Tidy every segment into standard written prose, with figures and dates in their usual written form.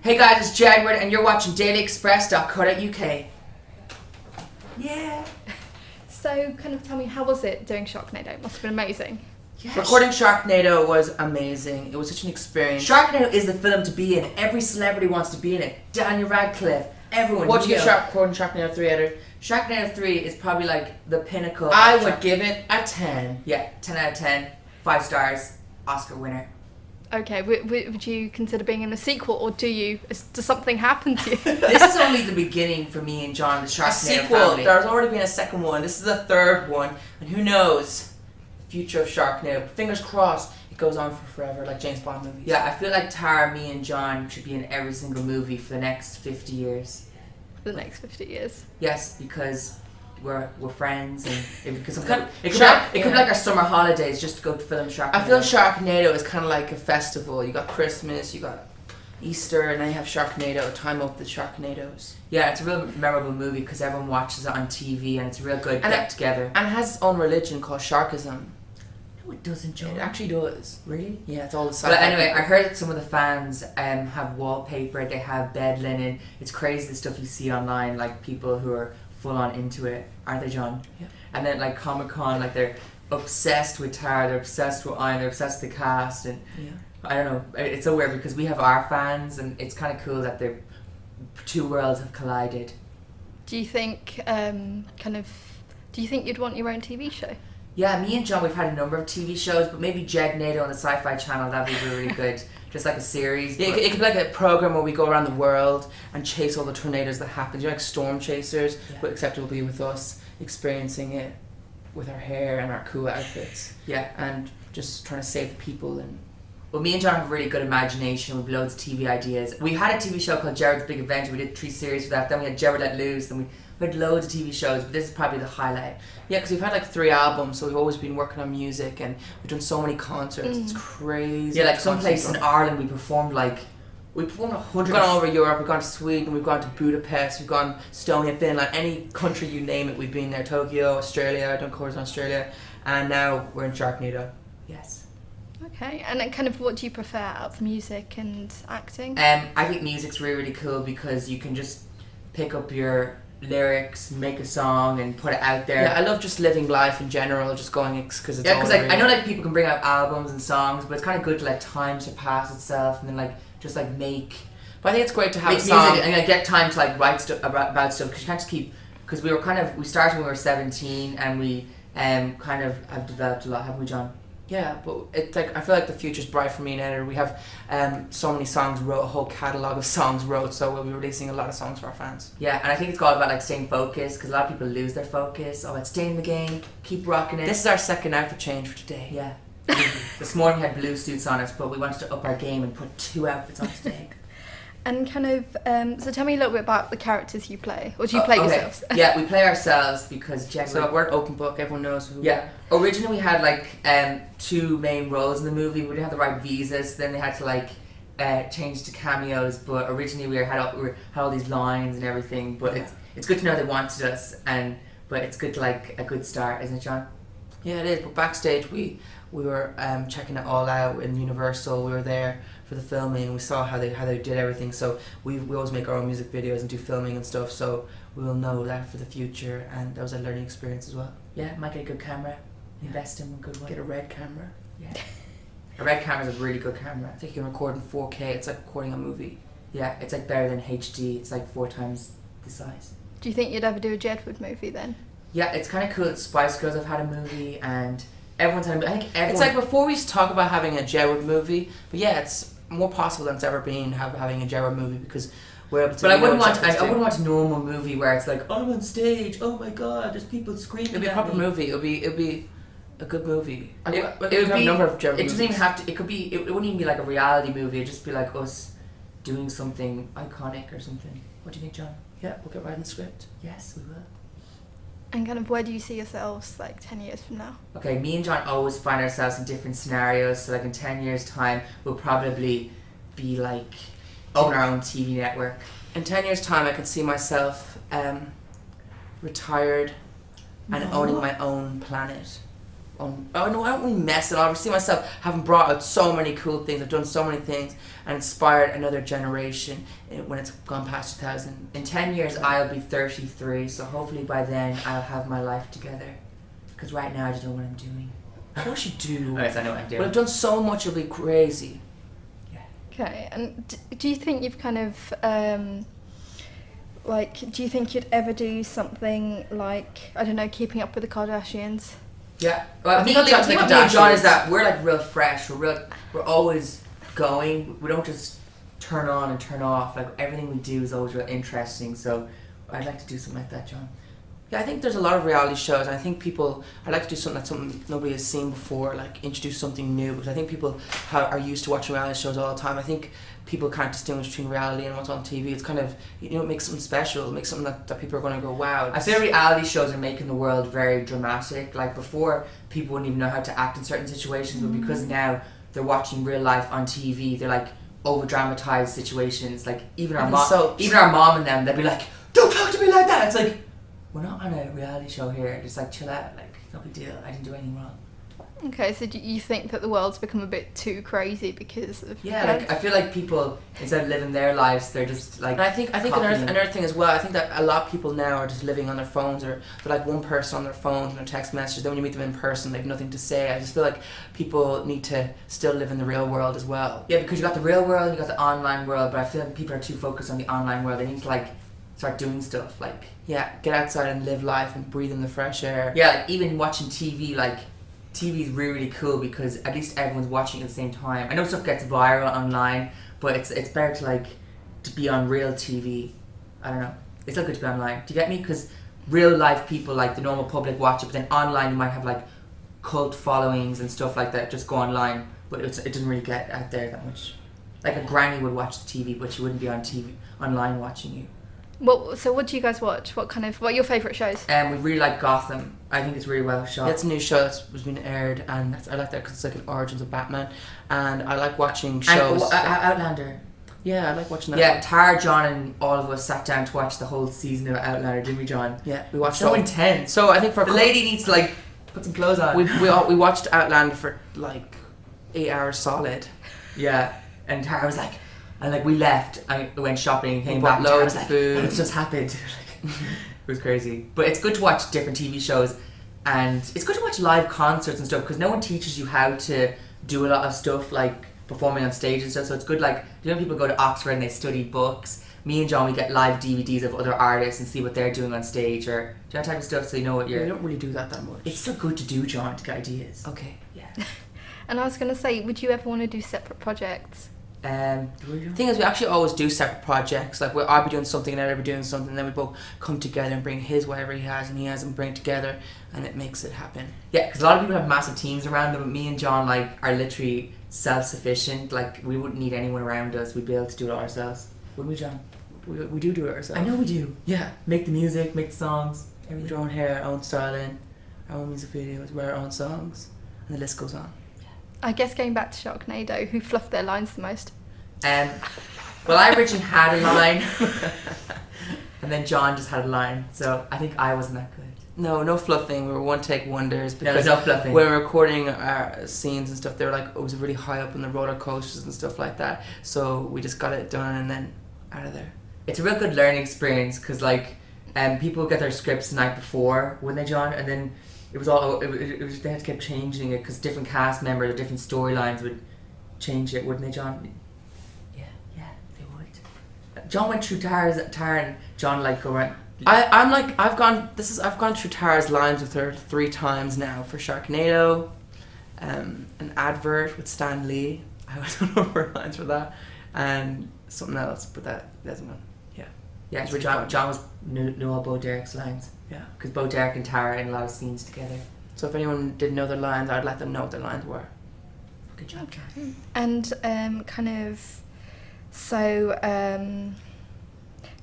Hey guys, it's Jedward and you're watching dailyexpress.co.uk. Yeah. So, kind of tell me, how was it doing Sharknado? It must have been amazing. Yes. Recording Sharknado was amazing. It was such an experience. Sharknado is the film to be in. Every celebrity wants to be in it. Daniel Radcliffe, everyone. What do you give recording Sharknado 3 out of? Sharknado 3 is probably like the pinnacle. I would give it a 10. Yeah, 10 out of 10. 5 stars. Oscar winner. Okay, would you consider being in a sequel, or does something happen to you? This is only the beginning for me and John, the Sharknado A sequel. family. There's already been a second one. This is the third one, and who knows? Future of Sharknado. Fingers crossed. It goes on for forever, like James Bond movies. Yeah, I feel like Tara, me, and John should be in every single movie for the next 50 years. The next 50 years. Yes, because we're friends, and because it could be like our summer holidays just to go to film Sharknado. I feel Sharknado is kind of like a festival. You got Christmas, you got Easter, and then you have Sharknado. Time up the Sharknados. Yeah, it's a real memorable movie because everyone watches it on TV, and it's a real good get together. And it has its own religion called Sharkism. No, it doesn't, John. It actually does. Really? Yeah, it's all the sci-fi. But anyway, I heard that some of the fans have wallpaper, they have bed linen. It's crazy the stuff you see online, like people who are full on into it, aren't they, John? Yeah. And then like Comic-Con, like they're obsessed with Tara, they're obsessed with Ian, they're obsessed with the cast, and Yeah. I don't know, it's so weird because we have our fans, and it's kind of cool that the two worlds have collided. Do you think, do you think you'd want your own TV show? Yeah, me and John, we've had a number of TV shows, but maybe Sharknado on the Sci-Fi Channel, that'd be really good. Just like a series. Yeah, it could be like a program where we go around the world and chase all the tornadoes that happen. You know, like Storm Chasers, but except it'll be with us experiencing it with our hair and our cool outfits. Yeah. And just trying to save the people. And well, me and John have a really good imagination. We've loads of TV ideas. We had a TV show called Jedward's Big Adventure. We did 3 series for that. Then we had Jedward Let Loose. Then we had loads of TV shows, but this is probably the highlight. yeah, because we've had like 3 albums, so we've always been working on music, and we've done so many concerts. It's crazy. Yeah, like some place in Ireland we performed 100. We've gone all over Europe. We've gone to Sweden. We've gone to Budapest. We've gone Estonia, Finland, any country you name it. We've been there. Tokyo, Australia. I've done courses in Australia, and now we're in Sharknado. Yes. Okay, and then kind of what do you prefer out of music and acting? I think music's really, really cool because you can just pick up your lyrics, make a song, and put it out there. Yeah, I love just living life in general, just going because it's yeah, because like I know like people can bring out albums and songs, but it's kind of good to let time surpass itself and then like just like make. But I think it's great to have make a song music and like, get time to like write about stuff because you can't just keep. Because we started when we were 17 and we kind of have developed a lot, haven't we, John? Yeah, but it's like I feel like the future's bright for me and Ed. We have so many songs wrote, a whole catalogue of songs wrote, so we'll be releasing a lot of songs for our fans. Yeah, and I think it's all about like staying focused because a lot of people lose their focus. Oh, it's stay in the game, keep rocking it. This is our second outfit change for today. Yeah. This morning we had blue suits on us, but we wanted to up our game and put 2 outfits on today. And kind of, so tell me a little bit about the characters you play, or do you play yourselves? Yeah, we play ourselves because Jedward. So we're an open book. Everyone knows who. Yeah. Originally we had like 2 main roles in the movie. We didn't have the right visas. Then they had to like change to cameos. But originally we had all these lines and everything. But it's good to know they wanted us, but it's good to like a good start, isn't it, John? Yeah, it is. But backstage we were checking it all out in Universal. We were there for the filming. We saw how they did everything. So we always make our own music videos and do filming and stuff. So we will know that for the future, and that was a learning experience as well. Yeah, might get a good camera. Invest in one good one. Get a red camera. Yeah. A red camera is a really good camera. I think you can record in 4K. It's like recording a movie. Yeah, it's like better than HD. It's like 4 times the size. Do you think you'd ever do a Jedward movie then? Yeah, it's kind of cool. Spice Girls have had a movie, and everyone's had a movie. I think everyone. It's like before we used to talk about having a Jedward movie, but yeah, it's more possible than it's ever been having a Jedward movie because we're able to. But I wouldn't want a normal movie where it's like I'm on stage. Oh my God, there's people screaming. It'd be a proper movie. It'd be a good movie. It would be a number of Jedward movies. It doesn't even have to. It could be. It wouldn't even be like a reality movie. It'd just be like us doing something iconic or something. What do you think, John? Yeah, we'll get writing the script. Yes, we will. And kind of where do you see yourselves like 10 years from now? Okay, me and John always find ourselves in different scenarios. So like in 10 years' time, we'll probably be like own our own TV network. In 10 years' time, I could see myself retired and owning my own planet. I don't really mess it up. I see myself having brought out so many cool things. I've done so many things and inspired another generation when it's gone past 2000. In 10 years, I'll be 33, so hopefully by then I'll have my life together. Because right now I just don't know what I'm doing. Of course you do. Yes, I know what I'm doing. But I've done so much, it'll be crazy. Okay, and do you think you've kind of, do you think you'd ever do something like, I don't know, Keeping Up with the Kardashians? Yeah, well, I think what me and John is that we're like real fresh. We're always going. We don't just turn on and turn off. Like everything we do is always real interesting. So I'd like to do something like that, John. Yeah, I think there's a lot of reality shows. I think I'd like to do something nobody has seen before, like introduce something new. Because I think people are used to watching reality shows all the time. I think people can't distinguish between reality and what's on TV. It's kind of, it makes something special. It makes something that people are going to go, wow. I feel reality shows are making the world very dramatic. Like before, people wouldn't even know how to act in certain situations, but because now they're watching real life on TV, they're like over dramatized situations. Like even our mom and them, they'd be like, "Don't talk to me like that." It's like, we're not on a reality show here. Just like chill out. Like no big deal. I didn't do anything wrong. Okay, so do you think that the world's become a bit too crazy because of like I feel like people, instead of living their lives, they're just like. And I think another thing as well. I think that a lot of people now are just living on their phones, or they're like one person on their phones and their text messages. Then when you meet them in person, they have nothing to say. I just feel like people need to still live in the real world as well. Yeah, because you got the real world, you got the online world, but I feel like people are too focused on the online world. They need to like start doing stuff like get outside and live life and breathe in the fresh air. Yeah, like even watching TV, like TV is really, really cool because at least everyone's watching at the same time. I know stuff gets viral online, but it's better to be on real TV. I don't know. It's still good to be online. Do you get me? Because real life people, like the normal public, watch it, but then online you might have like cult followings and stuff like that just go online, but it doesn't really get out there that much. Like a granny would watch the TV, but she wouldn't be on TV online watching you. Well, so what do you guys watch? What are your favourite shows? We really like Gotham. I think it's really well shot. It's a new show that's been aired, and I like that because it's like an origins of Batman. And I like watching shows. And, Outlander. Yeah, I like watching that. Yeah, Tara, John, and all of us sat down to watch the whole season of Outlander, didn't we, John? Yeah, we watched. So intense. So I think the lady needs to like put some clothes on. We watched Outlander for like 8 hours solid. Yeah, and Tara was like. And like we left, I went shopping, came back, back, loads of food. It's just happened. It was crazy. But it's good to watch different TV shows, and it's good to watch live concerts and stuff because no one teaches you how to do a lot of stuff like performing on stage and stuff. So it's good. Like people go to Oxford and they study books. Me and John, we get live DVDs of other artists and see what they're doing on stage or that type of stuff. So you know what you're. We don't really do that much. It's so good to do, John, to get ideas. Okay. Yeah. And I was going to say, would you ever want to do separate projects? The thing is, we actually always do separate projects. Like, I'll be doing something and I'll be doing something, and then we both come together and bring whatever he has and he has, and bring it together, and it makes it happen. Yeah, because a lot of people have massive teams around them. Me and John are literally self-sufficient. Like, we wouldn't need anyone around us. We'd be able to do it all ourselves. Wouldn't we, John? We do it ourselves. I know we do. Yeah. Make the music, make the songs. Everything. Our own hair, our own styling, our own music videos, wear our own songs, and the list goes on. I guess going back to Sharknado, who fluffed their lines the most? Well, I originally had a line, and then John just had a line, so I think I wasn't that good. No fluffing. We were one-take wonders because no fluffing. When we were recording our scenes and stuff, they were like, it was really high up on the roller coasters and stuff like that. So we just got it done and then out of there. It's a real good learning experience because people get their scripts the night before, wouldn't they, John? And then it was they had to keep changing it because different cast members or different storylines would change it, wouldn't they, John? Yeah, they would. John went through Tara and John go around. I've gone through Tara's lines with her 3 times now for Sharknado, an advert with Stan Lee. I don't know her lines for that, and something else, but that doesn't one. Yeah, so John was knew all Bo Derek's lines. Yeah, because Bo Derek and Tara in a lot of scenes together. So if anyone didn't know their lines, I'd let them know what their lines were. Good job, John. And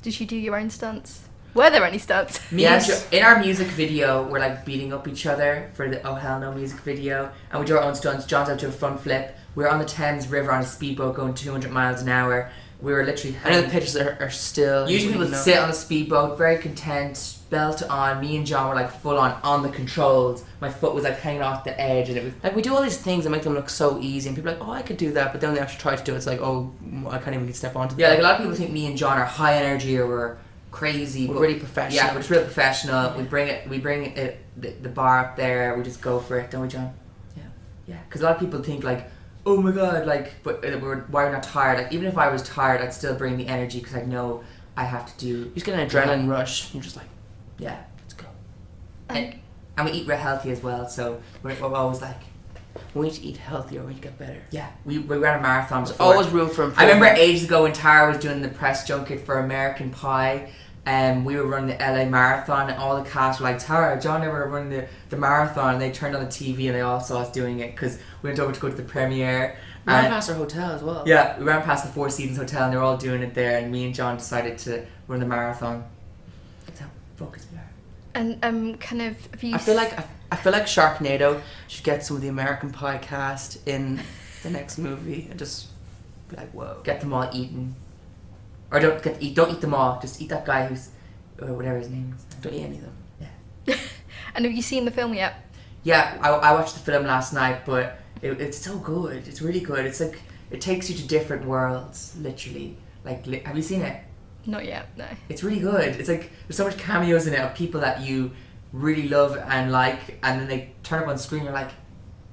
did you do your own stunts? Were there any stunts? In our music video, we're beating up each other for the Oh Hell No music video, and we do our own stunts. John's out to a front flip we were on the Thames River on a speedboat going 200 miles an hour. We were literally. I know the pictures are still. Usually people sit on the speedboat, very content, belt on. Me and John were like full on the controls. My foot was like hanging off the edge, and it was like we do all these things that make them look so easy, and people are like, oh, I could do that, but then when they actually try to do it, it's like, oh, I can't even step onto. Yeah, like a lot of people think me and John are high energy or we're crazy. We're really professional. Yeah, we're just real professional. Yeah. We bring it the bar up there. We just go for it, don't we, John? Yeah, yeah. Because a lot of people think like, oh my god, like, but why we're not tired? Like, even if I was tired, I'd still bring the energy because I know I have to do. You just get an adrenaline rush. You're just like, yeah, let's go. And we eat real healthy as well, so we're always like, we need to eat healthier. We need to get better. Yeah, we ran a marathon. There's always room for improvement. I remember ages ago when Tara was doing the press junket for American Pie. We were running the LA Marathon, and all the cast were like, Tara, John never run the marathon. And they turned on the TV and they all saw us doing it because we went over to go to the premiere. We ran past our hotel as well. Yeah, we ran past the Four Seasons Hotel and they were all doing it there. And me and John decided to run the marathon. That's how focused we are. And kind of, have you? I feel like Sharknado should get some of the American Pie cast in the next movie and just be like, whoa, get them all eaten. Or don't eat them all. Just eat that guy who's, or whatever his name is. Don't eat any of them. Yeah. And have you seen the film yet? Yeah, I watched the film last night, but it's so good. It's really good. It's like it takes you to different worlds, literally. Like, have you seen it? Not yet. No. It's really good. It's like there's so much cameos in it of people that you really love and like, and then they turn up on screen. You're like,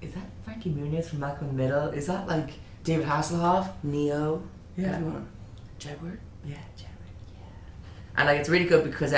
is that Frankie Muniz from Malcolm in the Middle? Is that like David Hasselhoff? Neo? Yeah. Everyone. Jedward? Yeah, Jedward. Yeah. And like it's really good because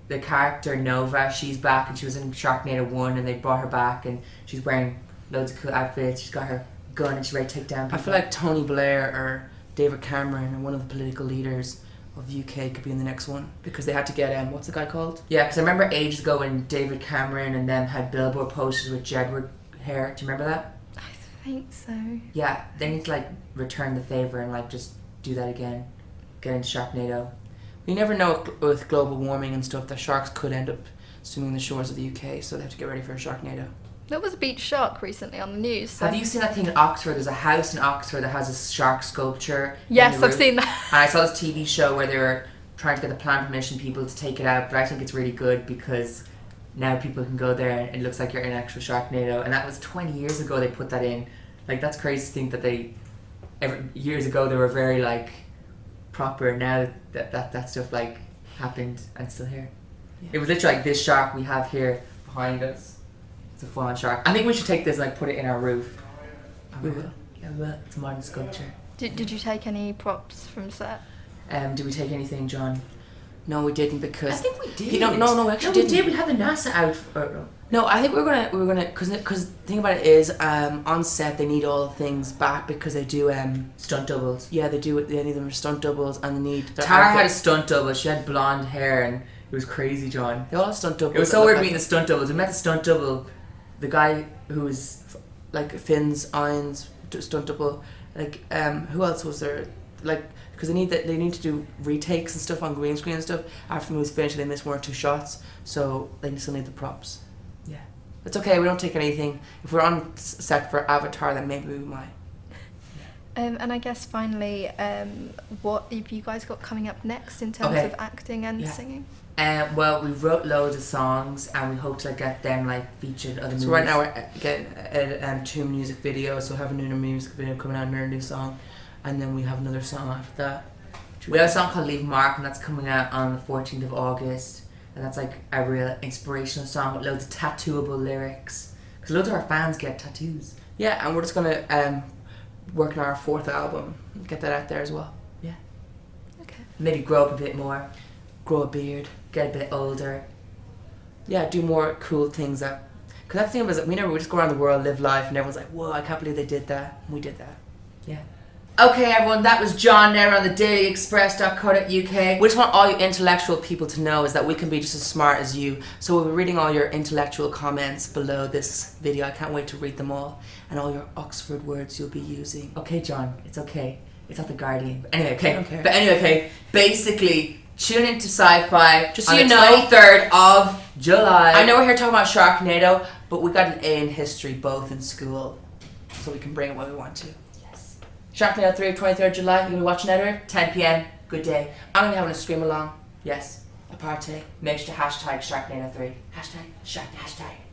the character Nova, she's back and she was in Sharknado 1 and they brought her back and she's wearing loads of cool outfits. She's got her gun and she's ready to take down people. I feel like Tony Blair or David Cameron or one of the political leaders of the UK could be in the next one because they had to get what's the guy called? Yeah, because I remember ages ago when David Cameron and them had billboard posters with Jedward hair. Do you remember that? I think so. Yeah, they need to like return the favour and like just do that again. Get into Sharknado. You never know with global warming and stuff that sharks could end up swimming the shores of the UK, so they have to get ready for a Sharknado. There was a beach shark recently on the news. So. Have you seen that thing in Oxford? There's a house in Oxford that has a shark sculpture. Yes, I've seen that. And I saw this TV show where they were trying to get the planning permission people to take it out, but I think it's really good because now people can go there and it looks like you're in actual Sharknado. And that was 20 years ago they put that in. Like, that's crazy to think that years ago they were very like proper. Now that stuff like happened and still here. Yeah. It was literally like this shark we have here behind us. It's a full-on shark. I think we should take this and like put it in our roof. We will. Yeah, we will. It's a modern sculpture. Did you take any props from set? Did we take anything, John? No, we didn't because I think we did. No, actually, we did. We had the NASA out. No, I think we're gonna because the thing about it is on set they need all things back because they do stunt doubles. Yeah, they do. They need them for stunt doubles and they need. Tara had a stunt double. She had blonde hair and it was crazy, John. They all have stunt doubles. It was so weird meeting the stunt doubles. We met the stunt double, the guy who was like Finn's Iron's stunt double. Like who else was there? Like. Because they need to do retakes and stuff on green screen and stuff. After the movie's finished, they miss 1 or 2 shots, so they still need the props. Yeah, it's okay. We don't take anything. If we're on set for Avatar, then maybe we might. And I guess finally, what have you guys got coming up next in terms of acting and singing? Well, we wrote loads of songs and we hope to get them like featured in other movies. So right now we're getting 2 music videos. So we have a new music video coming out, another new song. And then we have another song after that. We have a song called Leave a Mark and that's coming out on the 14th of August. And that's like a real inspirational song with loads of tattooable lyrics. Because loads of our fans get tattoos. Yeah, and we're just going to work on our 4th album. Get that out there as well. Yeah. Okay. Maybe grow up a bit more. Grow a beard. Get a bit older. Yeah, do more cool things that... Because that's the thing is that we just go around the world, live life, and everyone's like, whoa, I can't believe they did that. We did that. Yeah. Okay, everyone, that was John there on the dailyexpress.co.uk. We just want all you intellectual people to know is that we can be just as smart as you. So we'll be reading all your intellectual comments below this video. I can't wait to read them all. And all your Oxford words you'll be using. Okay, John, it's okay. It's not the Guardian. But anyway, okay. But anyway, okay. Basically, tune into Sci-Fi just so on you the know, 23rd of July. I know we're here talking about Sharknado, but we got an A in history both in school. so we can bring it when we want to. Yes. Sharknado 3, 23rd July. You'll be watching it 10 p.m. Good day. I'm going to be having a stream along. Yes. A party. Make sure to hashtag Sharknado 3. Hashtag Sharknado.